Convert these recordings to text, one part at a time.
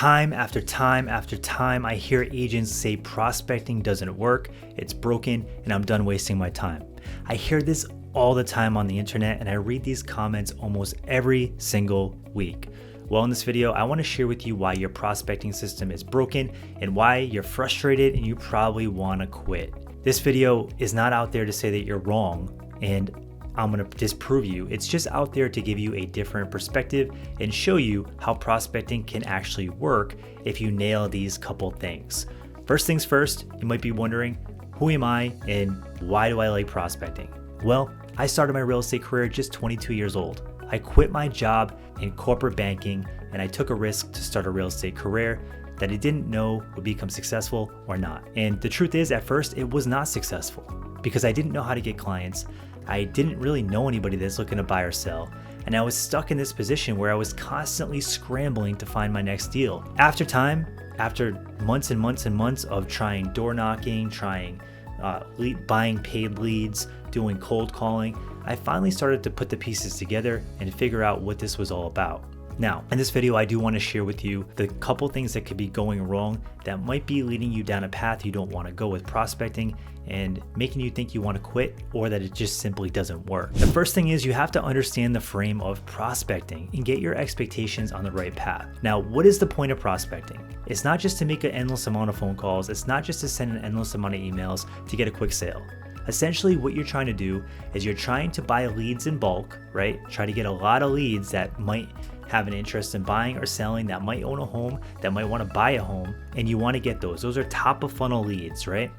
Time after time after time, I hear agents say prospecting doesn't work, it's broken, and I'm done wasting my time. I hear this all the time on the internet, and I read these comments almost every single week. Well, in this video, I want to share with you why your prospecting system is broken and why you're frustrated and you probably want to quit. This video is not out there to say that you're wrong and I'm going to disprove you. It's just out there to give you a different perspective and show you how prospecting can actually work if you nail these couple things. First things first, you might be wondering, who am I and why do I like prospecting? Well, I started my real estate career just 22 years old. I quit my job in corporate banking and I took a risk to start a real estate career that I didn't know would become successful or not. And the truth is, at first, it was not successful because I didn't know how to get clients. I didn't really know anybody that's looking to buy or sell. And I was stuck in this position where I was constantly scrambling to find my next deal. After time, after months and months and months of trying door knocking, buying paid leads, doing cold calling, I finally started to put the pieces together and figure out what this was all about. Now, in this video, I do want to share with you the couple things that could be going wrong that might be leading you down a path you don't want to go with prospecting and making you think you want to quit or that it just simply doesn't work. The first thing is you have to understand the frame of prospecting and get your expectations on the right path. Now, what is the point of prospecting? It's not just to make an endless amount of phone calls. It's not just to send an endless amount of emails to get a quick sale. Essentially, what you're trying to do is you're trying to buy leads in bulk, right? Try to get a lot of leads that might have an interest in buying or selling, that might own a home, that might want to buy a home, and you want to get those. Those are top of funnel leads, right?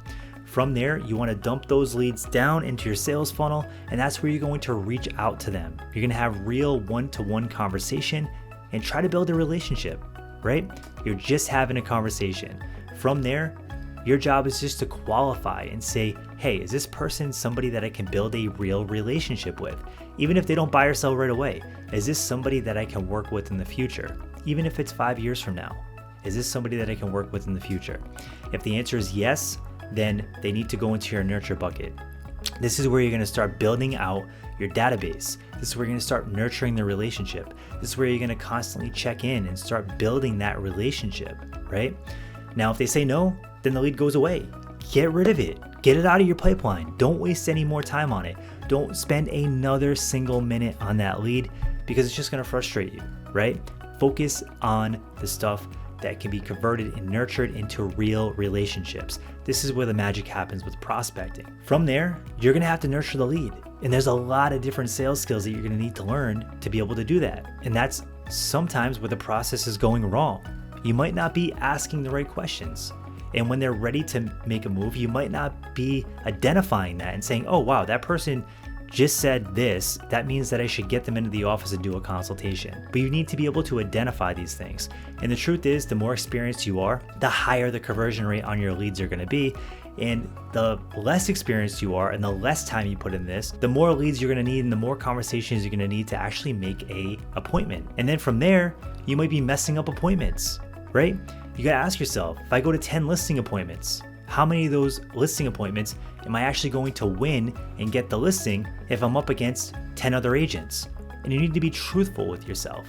From there, you want to dump those leads down into your sales funnel, and that's where you're going to reach out to them. You're going to have real one-to-one conversation and try to build a relationship, right? You're just having a conversation. From there, your job is just to qualify and say, hey, is this person somebody that I can build a real relationship with? Even if they don't buy or sell right away, is this somebody that I can work with in the future? Even if it's 5 years from now, is this somebody that I can work with in the future? If the answer is yes, then they need to go into your nurture bucket. This is where you're going to start building out your database. This is where you're going to start nurturing the relationship. This is where you're going to constantly check in and start building that relationship, right? Now, if they say no, then the lead goes away. Get rid of it. Get it out of your pipeline. Don't waste any more time on it. Don't spend another single minute on that lead because it's just going to frustrate you, right? Focus on the stuff that can be converted and nurtured into real relationships. This is where the magic happens with prospecting. From there, you're going to have to nurture the lead. And there's a lot of different sales skills that you're going to need to learn to be able to do that. And that's sometimes where the process is going wrong. You might not be asking the right questions. And when they're ready to make a move, you might not be identifying that and saying, oh, wow, that person just said this. That means that I should get them into the office and do a consultation. But you need to be able to identify these things. And the truth is, the more experienced you are, the higher the conversion rate on your leads are going to be. And the less experienced you are and the less time you put in this, the more leads you're going to need and the more conversations you're going to need to actually make an appointment. And then from there, you might be messing up appointments, right? You got to ask yourself, if I go to 10 listing appointments, how many of those listing appointments am I actually going to win and get the listing if I'm up against 10 other agents? And you need to be truthful with yourself,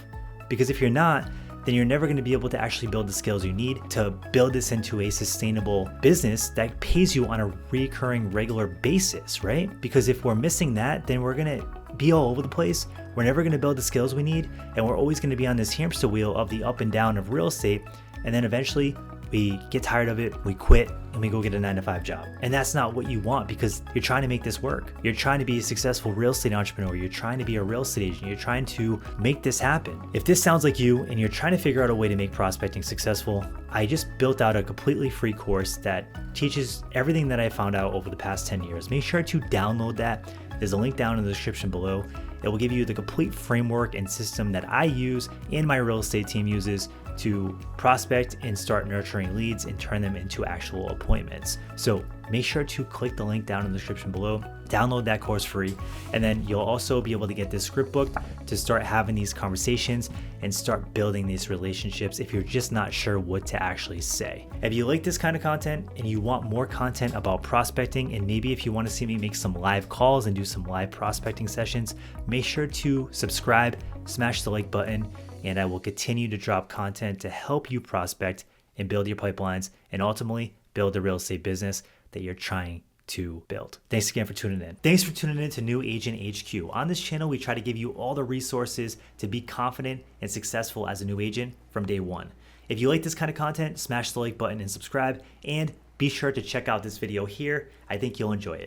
because if you're not, then you're never going to be able to actually build the skills you need to build this into a sustainable business that pays you on a recurring, regular basis, right? Because if we're missing that, then we're going to be all over the place. We're never going to build the skills we need, and we're always going to be on this hamster wheel of the up and down of real estate. And then eventually we get tired of it, we quit, and we go get a 9-to-5 job. And that's not what you want, because you're trying to make this work. You're trying to be a successful real estate entrepreneur. You're trying to be a real estate agent. You're trying to make this happen. If this sounds like you and you're trying to figure out a way to make prospecting successful, I just built out a completely free course that teaches everything that I found out over the past 10 years. Make sure to download that. There's a link down in the description below. It will give you the complete framework and system that I use and my real estate team uses to prospect and start nurturing leads and turn them into actual appointments. So make sure to click the link down in the description below, download that course free, and then you'll also be able to get this script book to start having these conversations and start building these relationships if you're just not sure what to actually say. If you like this kind of content and you want more content about prospecting, and maybe if you want to see me make some live calls and do some live prospecting sessions, make sure to subscribe, smash the like button, and I will continue to drop content to help you prospect and build your pipelines and ultimately build the real estate business that you're trying to build. Thanks again for tuning in. Thanks for tuning in to New Agent HQ. On this channel, we try to give you all the resources to be confident and successful as a new agent from day one. If you like this kind of content, smash the like button and subscribe, and be sure to check out this video here. I think you'll enjoy it.